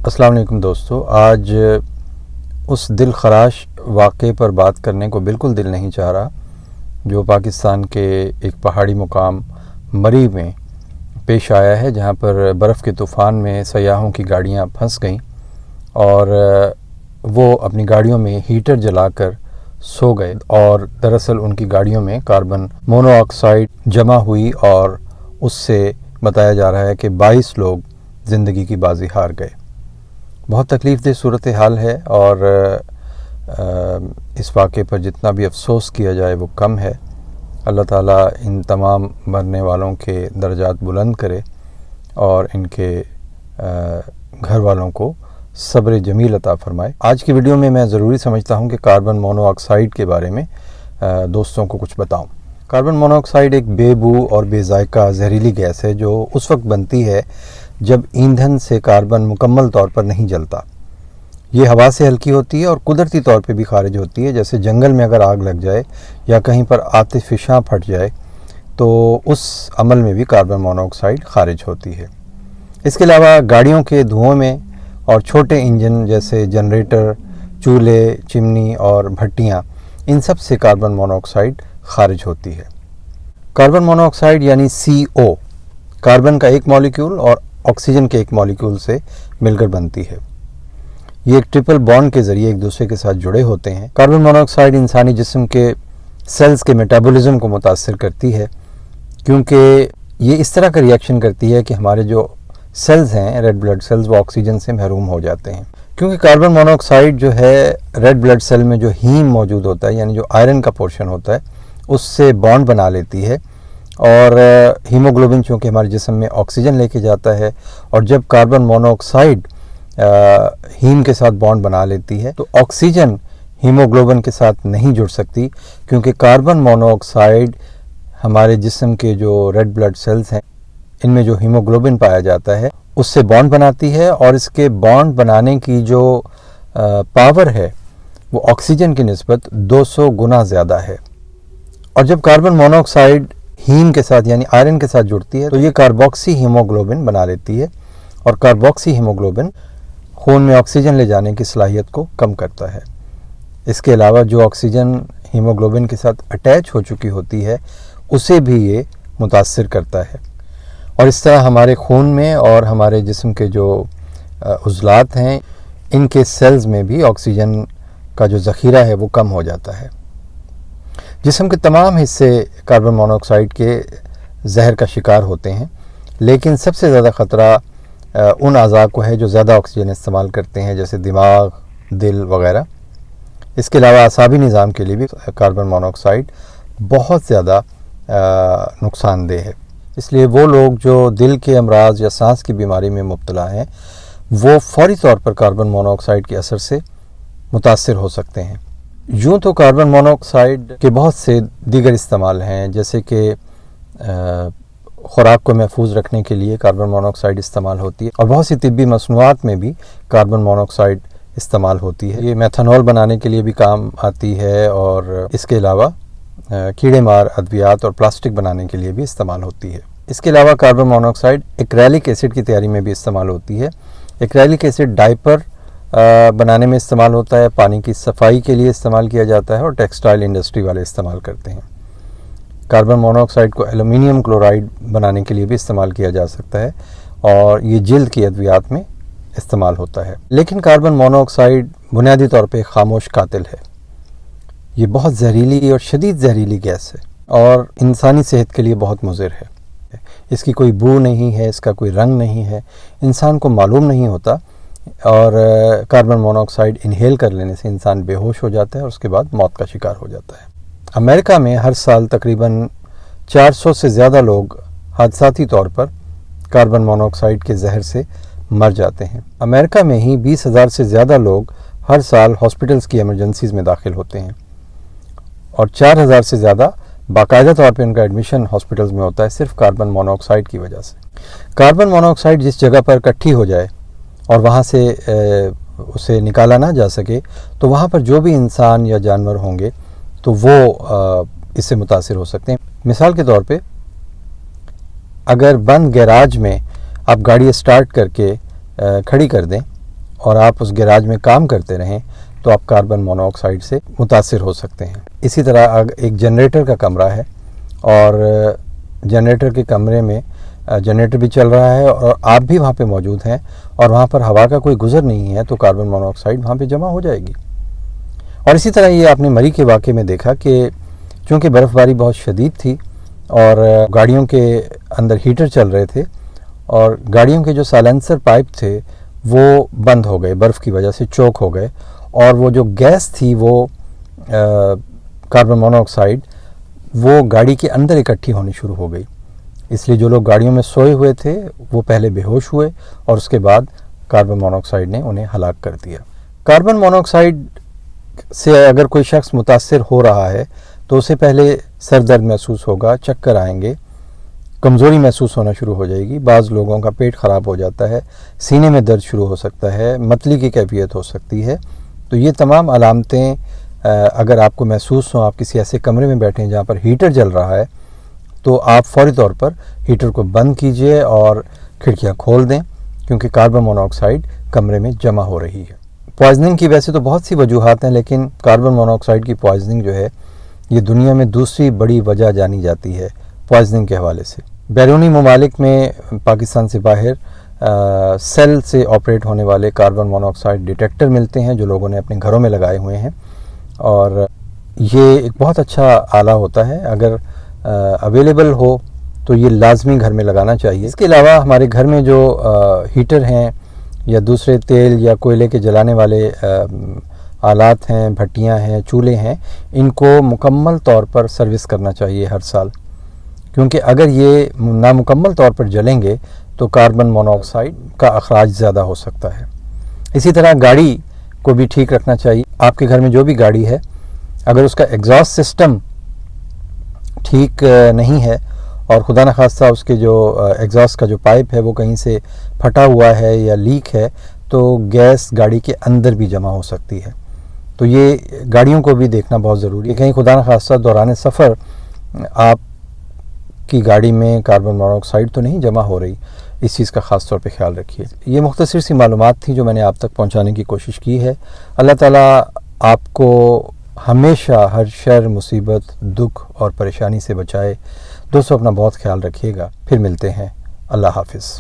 السلام علیکم دوستو، آج اس دل خراش واقعے پر بات کرنے کو بالکل دل نہیں چاہ رہا جو پاکستان کے ایک پہاڑی مقام مری میں پیش آیا ہے، جہاں پر برف کے طوفان میں سیاحوں کی گاڑیاں پھنس گئیں اور وہ اپنی گاڑیوں میں ہیٹر جلا کر سو گئے اور دراصل ان کی گاڑیوں میں کاربن مونو آکسائڈ جمع ہوئی اور اس سے بتایا جا رہا ہے کہ 22 لوگ زندگی کی بازی ہار گئے۔ بہت تکلیف دہ صورتحال ہے اور اس واقعے پر جتنا بھی افسوس کیا جائے وہ کم ہے۔ اللہ تعالیٰ ان تمام مرنے والوں کے درجات بلند کرے اور ان کے گھر والوں کو صبر جمیل عطا فرمائے۔ آج کی ویڈیو میں ضروری سمجھتا ہوں کہ کاربن مونو آکسائڈ کے بارے میں دوستوں کو کچھ بتاؤں۔ کاربن مونو آکسائڈ ایک بے بو اور بے ذائقہ زہریلی گیس ہے جو اس وقت بنتی ہے جب ایندھن سے کاربن مکمل طور پر نہیں جلتا۔ یہ ہوا سے ہلکی ہوتی ہے اور قدرتی طور پہ بھی خارج ہوتی ہے، جیسے جنگل میں اگر آگ لگ جائے یا کہیں پر آتش فشاں پھٹ جائے تو اس عمل میں بھی کاربن مونو آکسائڈ خارج ہوتی ہے۔ اس کے علاوہ گاڑیوں کے دھوؤں میں اور چھوٹے انجن جیسے جنریٹر، چولہے، چمنی اور بھٹیاں، ان سب سے کاربن مونو آکسائڈ خارج ہوتی ہے۔ کاربن مونو آکسائڈ یعنی CO کاربن کا ایک مالیکیول اور آکسیجن کے ایک مالیکیول سے مل کر بنتی ہے۔ یہ ایک ٹرپل بانڈ کے ذریعے ایک دوسرے کے ساتھ جڑے ہوتے ہیں۔ کاربن مونو آکسائڈ انسانی جسم کے سیلز کے میٹابولزم کو متاثر کرتی ہے، کیونکہ یہ اس طرح کا ریئیکشن کرتی ہے کہ ہمارے جو سیلز ہیں ریڈ بلڈ سیلز، وہ آکسیجن سے محروم ہو جاتے ہیں۔ کیونکہ کاربن مونو آکسائڈ جو ہے ریڈ بلڈ سیل میں جو ہیم موجود ہوتا ہے، یعنی جو آئرن کا پورشن ہوتا ہے، اس سے بانڈ بنا لیتی ہے اور ہیموگلوبن چونکہ ہمارے جسم میں آکسیجن لے کے جاتا ہے، اور جب کاربن مونو آکسائڈ ہیم کے ساتھ بانڈ بنا لیتی ہے تو آکسیجن ہیموگلوبن کے ساتھ نہیں جڑ سکتی، کیونکہ کاربن مونو آکسائڈ ہمارے جسم کے جو ریڈ بلڈ سیلز ہیں ان میں جو ہیموگلوبن پایا جاتا ہے اس سے بانڈ بناتی ہے، اور اس کے بانڈ بنانے کی جو پاور ہے وہ آکسیجن کی نسبت 200 گنا زیادہ ہے۔ اور جب کاربن مونو آکسائڈ ہیم کے ساتھ یعنی آئرن کے ساتھ جڑتی ہے تو یہ کاربوکسی ہیموگلوبن بنا لیتی ہے، اور کاربوکسی ہیموگلوبن خون میں آکسیجن لے جانے کی صلاحیت کو کم کرتا ہے۔ اس کے علاوہ جو آکسیجن ہیموگلوبن کے ساتھ اٹیچ ہو چکی ہوتی ہے اسے بھی یہ متاثر کرتا ہے، اور اس طرح ہمارے خون میں اور ہمارے جسم کے جو عضلات ہیں ان کے سیلز میں بھی آکسیجن کا جو ذخیرہ ہے وہ کم ہو جاتا ہے۔ جسم کے تمام حصے کاربن مونو آکسائڈ کے زہر کا شکار ہوتے ہیں، لیکن سب سے زیادہ خطرہ ان اعضاء کو ہے جو زیادہ آکسیجن استعمال کرتے ہیں، جیسے دماغ، دل وغیرہ۔ اس کے علاوہ اعصابی نظام کے لیے بھی کاربن مونو آکسائڈ بہت زیادہ نقصان دہ ہے۔ اس لیے وہ لوگ جو دل کے امراض یا سانس کی بیماری میں مبتلا ہیں وہ فوری طور پر کاربن مونو آکسائڈ کے اثر سے متاثر ہو سکتے ہیں۔ یوں تو کاربن مونو آکسائڈ کے بہت سے دیگر استعمال ہیں، جیسے کہ خوراک کو محفوظ رکھنے کے لیے کاربن مونو آکسائڈ استعمال ہوتی ہے، اور بہت سی طبی مصنوعات میں بھی کاربن مونو آکسائڈ استعمال ہوتی ہے۔ یہ میتھنول بنانے کے لیے بھی کام آتی ہے، اور اس کے علاوہ کیڑے مار ادویات اور پلاسٹک بنانے کے لیے بھی استعمال ہوتی ہے۔ اس کے علاوہ carbon monoxide acrylic acid کی تیاری میں بھی استعمال ہوتی ہے۔ ایکریلک ایسڈ ڈائپر بنانے میں استعمال ہوتا ہے، پانی کی صفائی کے لیے استعمال کیا جاتا ہے، اور ٹیکسٹائل انڈسٹری والے استعمال کرتے ہیں۔ کاربن مونو آکسائڈ کو ایلومینیم کلورائڈ بنانے کے لیے بھی استعمال کیا جا سکتا ہے، اور یہ جلد کی ادویات میں استعمال ہوتا ہے۔ لیکن کاربن مونو آکسائڈ بنیادی طور پہ خاموش قاتل ہے۔ یہ بہت زہریلی اور شدید زہریلی گیس ہے اور انسانی صحت کے لیے بہت مضر ہے۔ اس کی کوئی بو نہیں ہے، اس کا کوئی رنگ نہیں ہے، انسان کو معلوم نہیں ہوتا، اور کاربن مونو آکسائڈ انہیل کر لینے سے انسان بے ہوش ہو جاتا ہے اور اس کے بعد موت کا شکار ہو جاتا ہے۔ امریکہ میں ہر سال تقریباً 400 سے زیادہ لوگ حادثاتی طور پر کاربن مونو آکسائڈ کے زہر سے مر جاتے ہیں۔ امریکہ میں ہی 20,000 سے زیادہ لوگ ہر سال ہاسپٹلز کی ایمرجنسیز میں داخل ہوتے ہیں، اور 4,000 سے زیادہ باقاعدہ طور پہ ان کا ایڈمیشن ہاسپٹلز میں ہوتا ہے صرف کاربن مونو آکسائڈ کی وجہ سے۔ کاربن مونو آکسائڈ جس جگہ پر اکٹھی ہو جائے اور وہاں سے اسے نکالا نہ جا سکے تو وہاں پر جو بھی انسان یا جانور ہوں گے تو وہ اس سے متاثر ہو سکتے ہیں۔ مثال کے طور پہ اگر بند گیراج میں آپ گاڑی اسٹارٹ کر کے کھڑی کر دیں اور آپ اس گیراج میں کام کرتے رہیں تو آپ کاربن مونو آکسائڈ سے متاثر ہو سکتے ہیں۔ اسی طرح ایک جنریٹر کا کمرہ ہے اور جنریٹر کے کمرے میں جنریٹر بھی چل رہا ہے اور آپ بھی وہاں پہ موجود ہیں اور وہاں پر ہوا کا کوئی گزر نہیں ہے، تو کاربن مونو آکسائڈ وہاں پہ جمع ہو جائے گی۔ اور اسی طرح یہ آپ نے مری کے واقعے میں دیکھا کہ چونکہ برف باری بہت شدید تھی اور گاڑیوں کے اندر ہیٹر چل رہے تھے اور گاڑیوں کے جو سائلنسر پائپ تھے وہ بند ہو گئے، برف کی وجہ سے چوک ہو گئے، اور وہ جو گیس تھی وہ کاربن مونو آکسائڈ وہ گاڑی کے اندر اکٹھی ہونی شروع ہو گئی۔ اس لیے جو لوگ گاڑیوں میں سوئے ہوئے تھے وہ پہلے بے ہوش ہوئے اور اس کے بعد کاربن مونو آکسائڈ نے انہیں ہلاک کر دیا۔ کاربن مونو آکسائڈ سے اگر کوئی شخص متاثر ہو رہا ہے تو اسے پہلے سر درد محسوس ہوگا، چکر آئیں گے، کمزوری محسوس ہونا شروع ہو جائے گی، بعض لوگوں کا پیٹ خراب ہو جاتا ہے، سینے میں درد شروع ہو سکتا ہے، متلی کی کیفیت ہو سکتی ہے۔ تو یہ تمام علامتیں اگر آپ کو محسوس ہوں، آپ کسی ایسے کمرے میں بیٹھے ہیں جہاں پر ہیٹر جل رہا ہے، تو آپ فوری طور پر ہیٹر کو بند کیجئے اور کھڑکیاں کھول دیں، کیونکہ کاربن مونو آکسائڈ کمرے میں جمع ہو رہی ہے۔ پوائزننگ کی ویسے تو بہت سی وجوہات ہیں، لیکن کاربن مونو آکسائڈ کی پوائزننگ جو ہے یہ دنیا میں دوسری بڑی وجہ جانی جاتی ہے پوائزننگ کے حوالے سے۔ بیرونی ممالک میں پاکستان سے باہر سیل سے آپریٹ ہونے والے کاربن مونو آکسائڈ ڈیٹیکٹر ملتے ہیں جو لوگوں نے اپنے گھروں میں لگائے ہوئے ہیں، اور یہ ایک بہت اچھا آلہ ہوتا ہے۔ اگر اویلیبل ہو تو یہ لازمی گھر میں لگانا چاہیے۔ اس کے علاوہ ہمارے گھر میں جو ہیٹر ہیں یا دوسرے تیل یا کوئلے کے جلانے والے آلات ہیں، بھٹیاں ہیں، چولہے ہیں، ان کو مکمل طور پر سروس کرنا چاہیے ہر سال، کیونکہ اگر یہ نامکمل طور پر جلیں گے تو کاربن مونو آکسائڈ کا اخراج زیادہ ہو سکتا ہے۔ اسی طرح گاڑی کو بھی ٹھیک رکھنا چاہیے۔ آپ کے گھر میں جو بھی گاڑی ہے، اگر اس کا ایگزاسٹ سسٹم ٹھیک نہیں ہے اور خدا نخواستہ اس کے جو ایگزاسٹ کا جو پائپ ہے وہ کہیں سے پھٹا ہوا ہے یا لیک ہے، تو گیس گاڑی کے اندر بھی جمع ہو سکتی ہے۔ تو یہ گاڑیوں کو بھی دیکھنا بہت ضروری ہے، کہیں خدا نخواستہ دوران سفر آپ کی گاڑی میں کاربن مونو آکسائڈ تو نہیں جمع ہو رہی، اس چیز کا خاص طور پہ خیال رکھیے۔ یہ مختصر سی معلومات تھیں جو میں نے آپ تک پہنچانے کی کوشش کی ہے۔ اللہ تعالیٰ آپ کو ہمیشہ ہر شر، مصیبت، دکھ اور پریشانی سے بچائے۔ دوستو اپنا بہت خیال رکھیے گا، پھر ملتے ہیں۔ اللہ حافظ۔